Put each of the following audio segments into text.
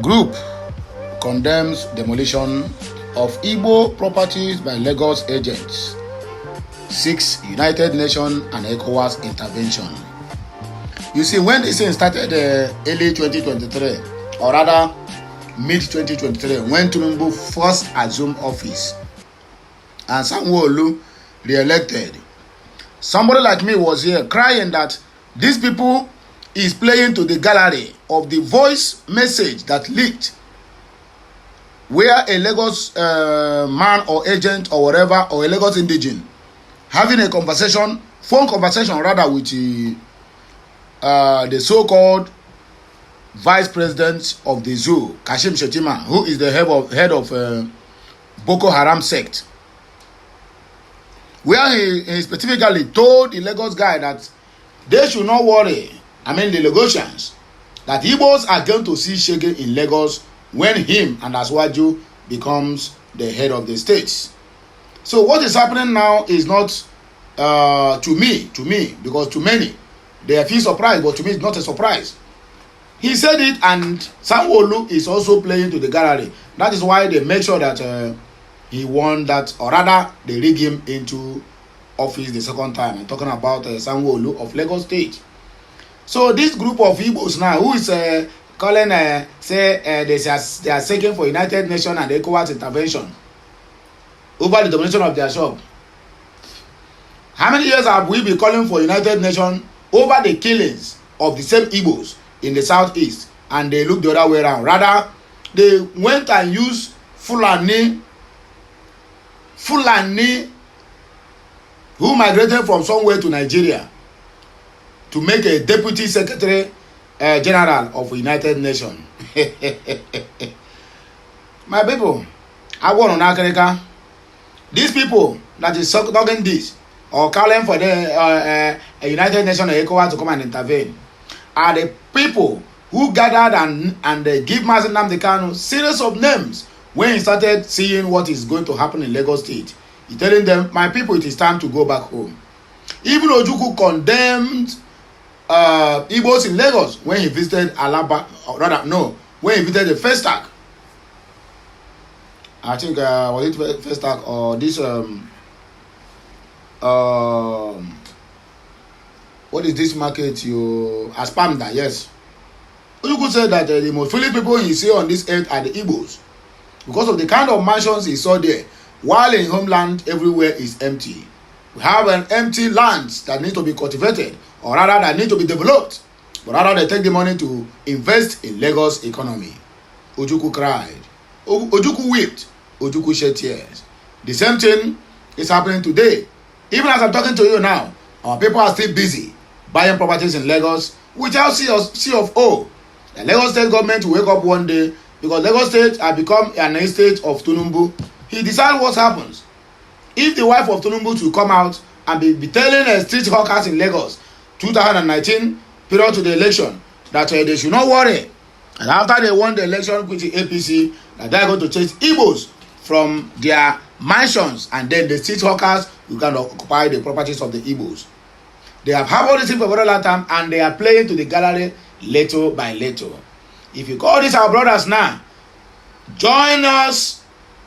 Group condemns demolition of Igbo properties by Lagos agents. 6 United Nations and ECOWAS intervention. You see, when this thing started early 2023, or rather mid-2023, when Tinubu first assumed office and Sanwo-Olu re-elected, somebody like me was here crying that these people is playing to the gallery of the voice message that leaked, where a Lagos man or agent or whatever, or a Lagos indigene having a conversation, phone conversation rather, with the so-called vice president of the zoo, Kashim Shettima, who is the head of Boko Haram sect, where he specifically told the Lagos guy that they should not worry, the Lagosians, that Igbos are going to see shege in Lagos when him and Aswaju becomes the head of the state. So what is happening now is not to me, because to many they feel surprised, but to me it's not a surprise. He said it, and Sanwo-Olu is also playing to the gallery. That is why they make sure that he won that, or rather they rig him into office the second time. I'm talking about Sanwo-Olu of Lagos State. So this group of Igbos now, who is calling, they are seeking for United Nations and ECOWAS intervention over the demolition of their shop. How many years have we been calling for United Nations over the killings of the same Igbos in the southeast, and they look the other way around? Rather, they went and used Fulani who migrated from somewhere to Nigeria to make a deputy secretary general of United Nations. My people, I want on Africa. These people that is talking this or calling for the United Nations or ECOWAS to come and intervene are the people who gathered and give Mazi Nnamdi Kanu series of names when he started seeing what is going to happen in Lagos State. He's telling them, my people, it is time to go back home. Even Ojukwu condemned Igbos in Lagos when he visited Alaba, or rather, no, when he visited the Festac. I think, was it Festac or this, what is this market? Aspamda, yes. Ojukwu said that the most foolish people he see on this earth are the Igbos, because of the kind of mansions he saw there, while in homeland everywhere is empty. We have an empty lands that need to be cultivated, or rather that need to be developed, but rather they take the money to invest in Lagos economy. Ojukwu cried, Ojukwu wept, Ojukwu shed tears. The same thing is happening today. Even as I'm talking to you now, our people are still busy buying properties in Lagos without C of O. The Lagos state government will wake up one day, because Lagos state has become an estate of Tinubu. He decides what happens. If the wife of Tinubu to come out and be telling street hawkers in Lagos 2019 period to the election that they should not worry, and after they won the election with the APC, that they are going to chase Igbos from their mansions, and then the street hawkers will kind of occupy the properties of the Igbos. They have all this thing for a very long time, and they are playing to the gallery little by little. If you call this our brothers now, join us.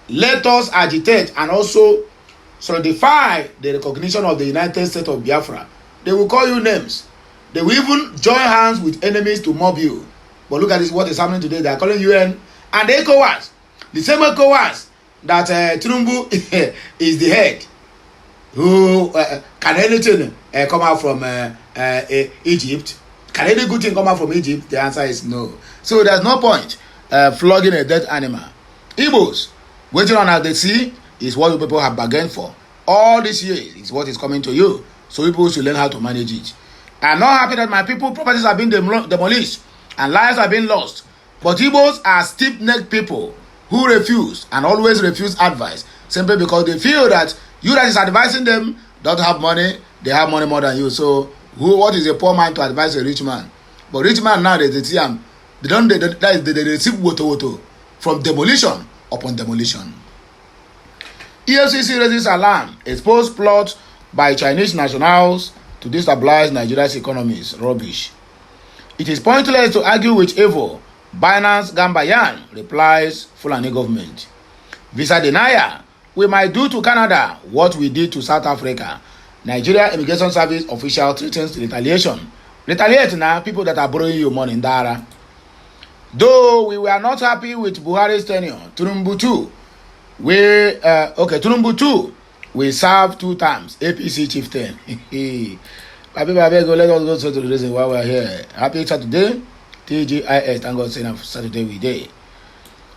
Let us agitate and also solidify the recognition of the United States of Biafra. They will call you names. They will even join hands with enemies to mob you. But look at this, what is happening today. They are calling UN and the ECOWAS. The same ECOWAS that Tinubu is the head. Who can anything come out from Egypt? Can any good thing come out from Egypt? The answer is no. So there's no point flogging a dead animal. Igbos waiting on at the sea is what people have bargained for. All this year is what is coming to you. So people should learn how to manage it. I'm not happy that my people properties are being demolished and lives are being lost. But Igbos are stiff-necked people who refuse and always refuse advice simply because they feel that you that is advising them don't have money. They have money more than you. So what is a poor man to advise a rich man? But rich man now, they see him. They receive woto from demolition upon demolition. EFCC raises alarm. Exposed plot by Chinese nationals to destabilize Nigeria's economy is rubbish. It is pointless to argue with evil, Binance Gambayan replies Fulani government. Visa denier. We might do to Canada what we did to South Africa. Nigeria Immigration Service official threatens retaliation. Retaliate now, people that are borrowing you money in Dara. Though we were not happy with Buhari's tenure, Tinubu too. Tinubu too. We serve 2 terms. APC chieftain. Let us go to the reason why we are here. Happy Saturday. TGIS. Thank God saying Saturday we day.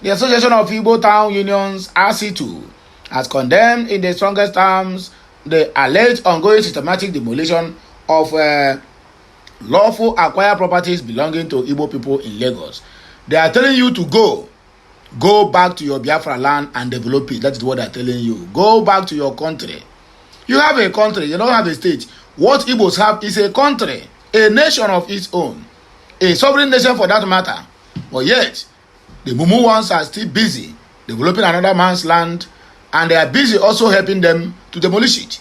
The Association of Igbo Town Unions, RC2, has condemned in the strongest terms the alleged ongoing systematic demolition of lawful acquired properties belonging to Igbo people in Lagos. They are telling you to go back to your Biafra land and develop it. That is what they are telling you. Go back to your country. You have a country, you don't have a state. What Igbos have is a country, a nation of its own, a sovereign nation for that matter. But yet, the Mumu ones are still busy developing another man's land, and they are busy also helping them to demolish it.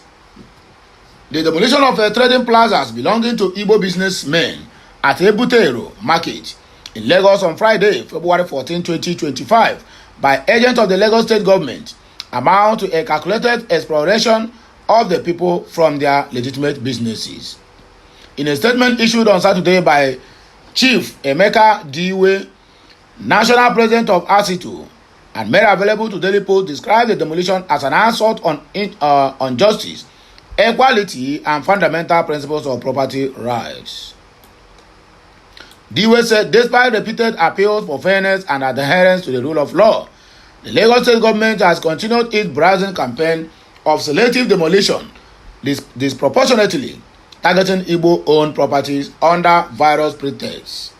The demolition of trading plazas belonging to Igbo businessmen at Ebutero Market in Lagos on Friday, February 14, 2025, by agents of the Lagos State Government amount to a calculated exploration of the people from their legitimate businesses. In a statement issued on Saturday by Chief Emeka Diwe, National President of RC2, and made available to Daily Post, described the demolition as an assault on justice, equality, and fundamental principles of property rights. Diwe said, despite repeated appeals for fairness and adherence to the rule of law, the Lagos State Government has continued its brazen campaign of selective demolition, disproportionately targeting Igbo-owned properties under various pretexts.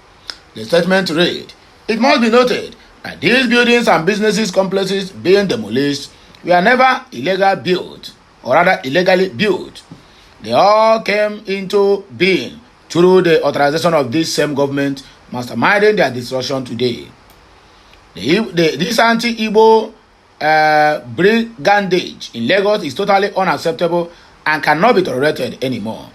The statement read, it must be noted that these buildings and businesses complexes being demolished were never illegally built, or rather illegally built. They all came into being through the authorization of this same government masterminding their destruction today. This anti-Igbo brigandage in Lagos is totally unacceptable and cannot be tolerated anymore,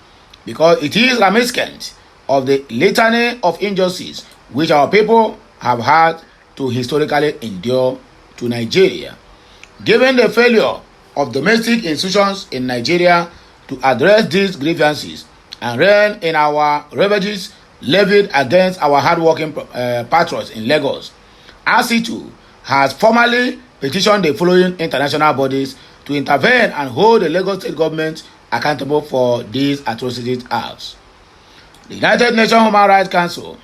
because it is reminiscent of the litany of injustice which our people have had to historically endure to Nigeria. Given the failure of domestic institutions in Nigeria to address these grievances and rein in our ravages levied against our hardworking patriots in Lagos, RC2 has formally petitioned the following international bodies to intervene and hold the Lagos State Government accountable for these atrocities acts. The United Nations Human Rights Council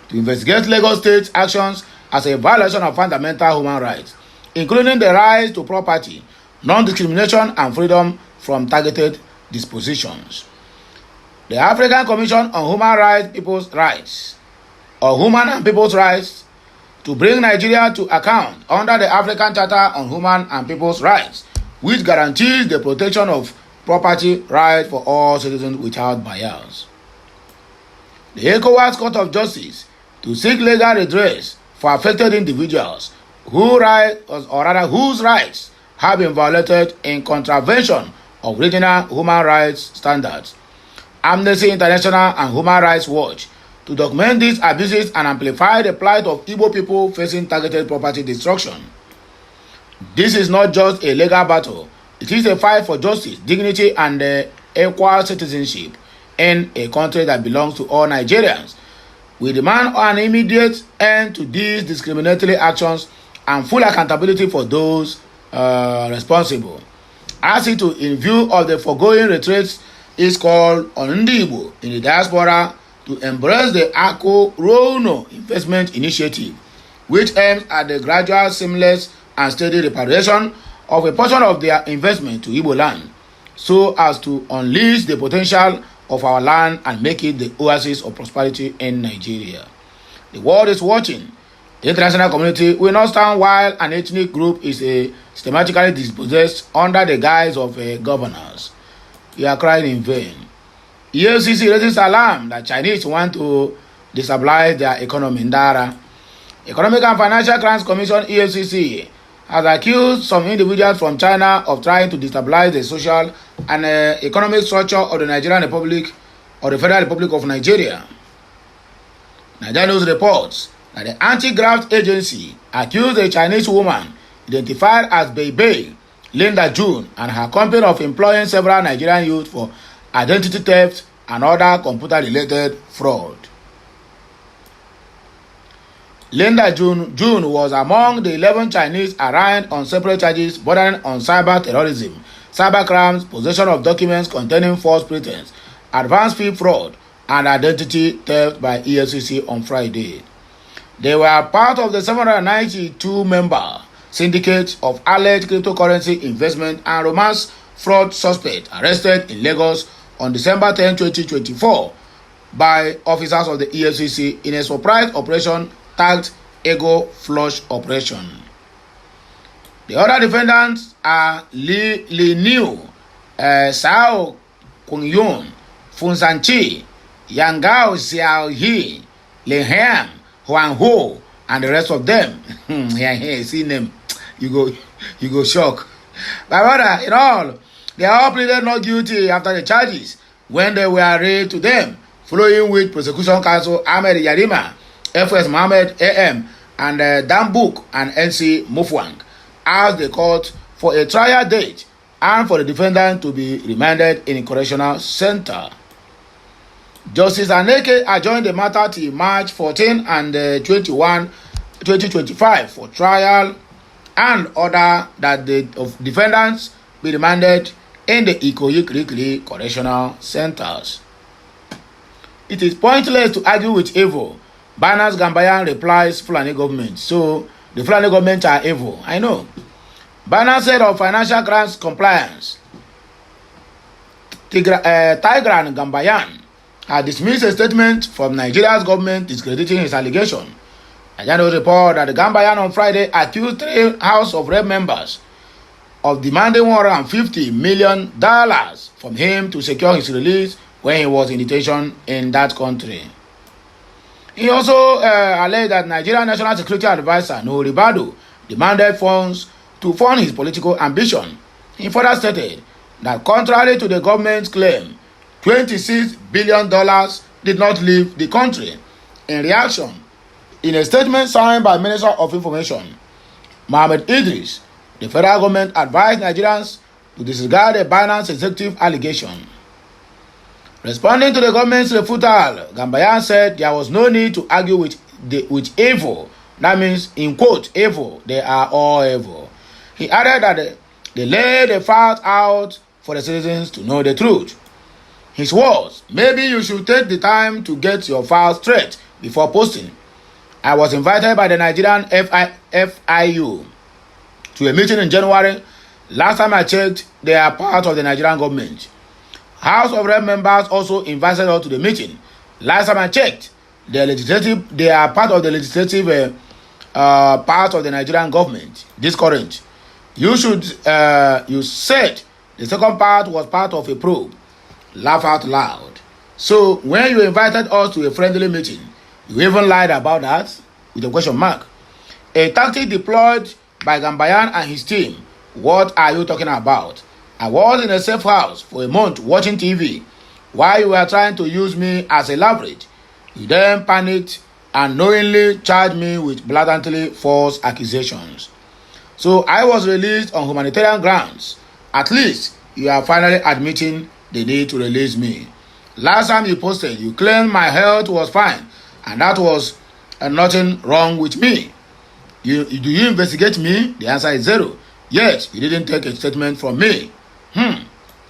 to investigate Lagos State's actions as a violation of fundamental human rights, including the right to property, non-discrimination, and freedom from targeted dispositions. The African Commission on Human Rights, People's Rights, or Human and People's Rights, to bring Nigeria to account under the African Charter on Human and People's Rights, which guarantees the protection of property rights for all citizens without bias. The ECOWAS Court of Justice to seek legal redress for affected individuals whose rights have been violated in contravention of regional human rights standards. Amnesty International and Human Rights Watch to document these abuses and amplify the plight of Igbo people facing targeted property destruction. This is not just a legal battle, it is a fight for justice, dignity, and equal citizenship in a country that belongs to all Nigerians. We demand an immediate end to these discriminatory actions and full accountability for those responsible. RC2, in view of the foregoing retreats, is called on Ndi Igbo in the diaspora to embrace the Ako Rono investment initiative, which aims at the gradual, seamless, and steady repatriation of a portion of their investment to Igbo land, so as to unleash the potential of our land and make it the oasis of prosperity in Nigeria. The world is watching. The international community will not stand while an ethnic group is systematically dispossessed under the guise of governors. You are crying in vain. EFCC raises alarm that Chinese want to destabilize their economy in Dara. Economic and Financial Crimes Commission EFCC has accused some individuals from China of trying to destabilize the social and economic structure of the Nigerian Republic or the Federal Republic of Nigeria. Nigeria News reports that the anti-graft agency accused a Chinese woman identified as Bei Linda June and her company of employing several Nigerian youth for identity theft and other computer-related fraud. Linda June was among the 11 Chinese arraigned on separate charges bordering on cyber terrorism, cyber crimes, possession of documents containing false pretense, advance fee fraud, and identity theft by EFCC on Friday. They were part of the 792-member syndicate of alleged cryptocurrency investment and romance fraud suspects arrested in Lagos on December 10, 2024 by officers of the EFCC in a surprise operation tagged Ego Flush Operation. The other defendants are Li Niu, Sao Kungyun, Fun Sanchi, Yangao Xiaohi, Li Hem, Huang Ho, and the rest of them. Yeah, see them, you go shock. But brother, in all, they all pleaded not guilty after the charges when they were read to them, following with prosecution counsel Ahmed Yarima, FS Mohammed AM, and Dan Book and NC Mufwang asked the court for a trial date and for the defendant to be remanded in a correctional center. Justice Aneke adjourned the matter till March 14 and 21, 2025 for trial and order that the defendants be remanded in the Ikoyi correctional centers. It is pointless to argue with evil. Barnas Gambayan replies Fulani government. So the Fulani government are evil. I know. Barnas said of financial crimes compliance. Tigran Gambayan had dismissed a statement from Nigeria's government discrediting his allegation. Nigerian report that the Gambayan on Friday accused 3 House of Rep members of demanding $150 million from him to secure his release when he was in detention in that country. He also alleged that Nigerian National Security Advisor Nuhu Ribadu demanded funds to fund his political ambition. He further stated that contrary to the government's claim, $26 billion did not leave the country. In reaction, in a statement signed by Minister of Information Mohammed Idris, the federal government advised Nigerians to disregard the Binance executive allegation. Responding to the government's refutal, Gambayan said there was no need to argue with evil. That means, in quote, evil. They are all evil. He added that they laid the facts out for the citizens to know the truth. His words, maybe you should take the time to get your files straight before posting. I was invited by the Nigerian FIU to a meeting in January. Last time I checked, they are part of the Nigerian government. House of Rep members also invited us to the meeting. Last time I checked, they are part of the legislative part of the Nigerian government. This current. You said the second part was part of a probe. Laugh out loud. So when you invited us to a friendly meeting, you even lied about that with a question mark. A tactic deployed by Gambayan and his team. What are you talking about? I was in a safe house for a month watching TV while you were trying to use me as a leverage. You then panicked and knowingly charged me with blatantly false accusations. So I was released on humanitarian grounds. At least you are finally admitting the need to release me. Last time you posted, you claimed my health was fine and that was nothing wrong with me. Do you investigate me? The answer is 0. Yet you didn't take a statement from me.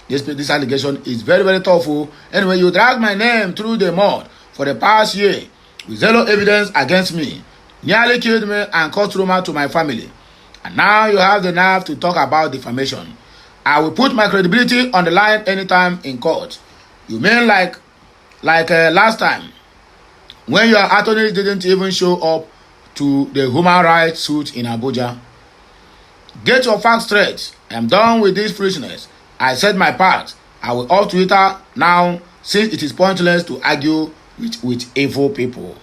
This allegation is very, very tough. Anyway, you dragged my name through the mud for the past year with 0 evidence against me, nearly killed me and caused trauma to my family. And now you have the nerve to talk about defamation. I will put my credibility on the line anytime in court. You mean like last time when your attorney didn't even show up to the human rights suit in Abuja? Get your facts straight. I'm done with this foolishness. I said my part. I will off Twitter now since it is pointless to argue with evil people.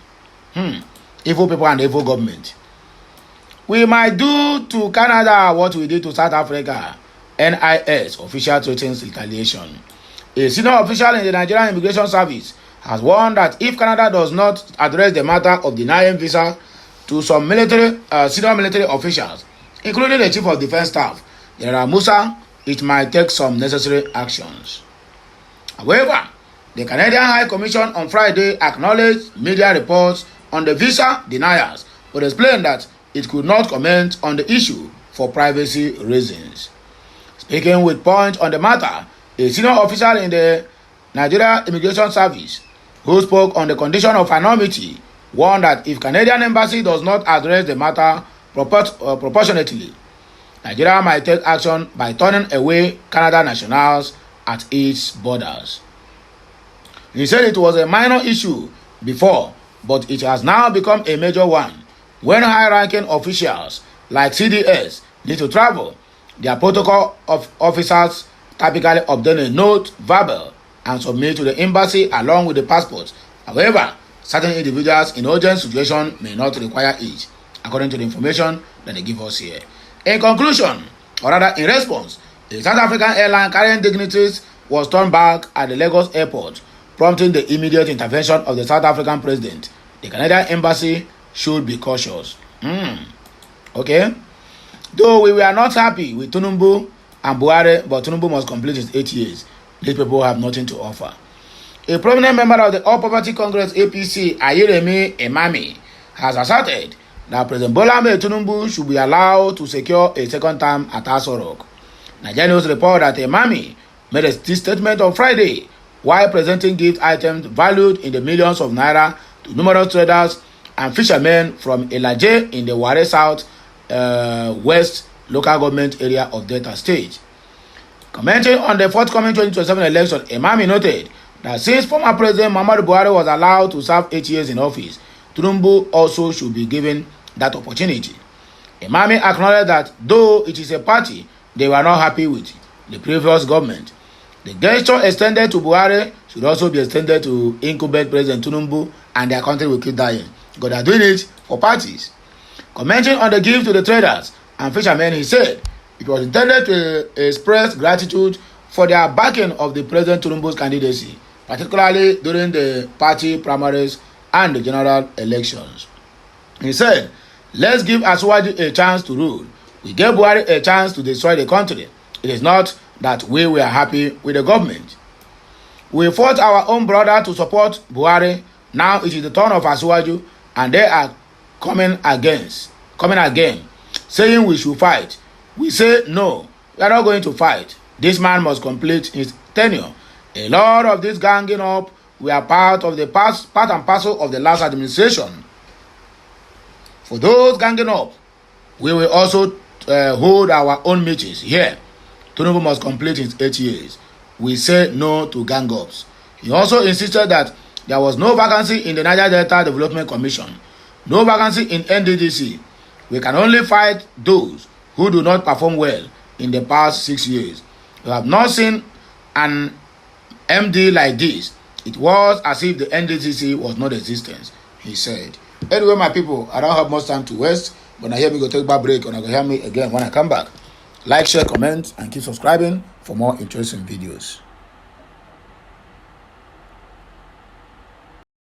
Evil people and evil government. We might do to Canada what we did to South Africa. NIS, official threatens retaliation. A senior official in the Nigerian Immigration Service has warned that if Canada does not address the matter of denying visa to some senior military officials, including the Chief of Defense Staff, General Musa, it might take some necessary actions. However, the Canadian High Commission on Friday acknowledged media reports on the visa deniers, but explained that it could not comment on the issue for privacy reasons. Speaking with point on the matter, a senior official in the Nigeria Immigration Service, who spoke on the condition of anonymity, warned that if Canadian Embassy does not address the matter proportionately, Nigeria might take action by turning away Canada nationals at its borders. He said it was a minor issue before, but it has now become a major one when high-ranking officials like CDS need to travel. Their protocol of officers typically obtain a note, verbal, and submit to the embassy along with the passport. However, certain individuals in urgent situations may not require it, according to the information that they give us here. In conclusion, or rather in response, the South African airline carrying dignitaries was turned back at the Lagos airport, prompting the immediate intervention of the South African president. The Canadian embassy should be cautious. Okay? Though we were not happy with Tinubu and Buhari, but Tinubu must complete his 8 years. These people have nothing to offer. A prominent member of the All Poverty Congress APC, Ayeremi Emami, has asserted that President Bola Ahmed Tinubu should be allowed to secure a second term at Aso Rock. Nigerian news report that Emami made a statement on Friday while presenting gift items valued in the millions of naira to numerous traders and fishermen from Elaje in the Ware South West local government area of Delta State. Commenting on the forthcoming 2027 election, Emami noted that since former President Muhammadu Buhari was allowed to serve 8 years in office, Tinubu also should be given that opportunity. Emami acknowledged that though it is a party they were not happy with the previous government, the gesture extended to Buhari should also be extended to incumbent President Tinubu, and their country will keep dying because they are doing it for parties. Commenting on the gift to the traders and fishermen, he said it was intended to express gratitude for their backing of the President Tinubu's candidacy, particularly during the party primaries and the general elections. He said, "Let's give Asiwaju a chance to rule. We gave Buhari a chance to destroy the country. It is not that we were happy with the government. We fought our own brother to support Buhari. Now it is the turn of Asiwaju, and they are coming again, saying we should fight. We say no, we are not going to fight. This man must complete his tenure. A lot of this ganging up were part and parcel of the last administration. For those ganging up, we will also hold our own meetings here. Tinubu must complete his 8 years. We say no to gang-ups." He also insisted that there was no vacancy in the Niger Delta Development Commission, no vacancy in NDDC. We can only fight those who do not perform well in the past 6 years. We have not seen an MD like this. It was as if the NDDC was not existence, he said. Anyway, my people, I don't have much time to waste, but now here we go take a break, and I go hear me again when I come back. Like, share, comment, and keep subscribing for more interesting videos.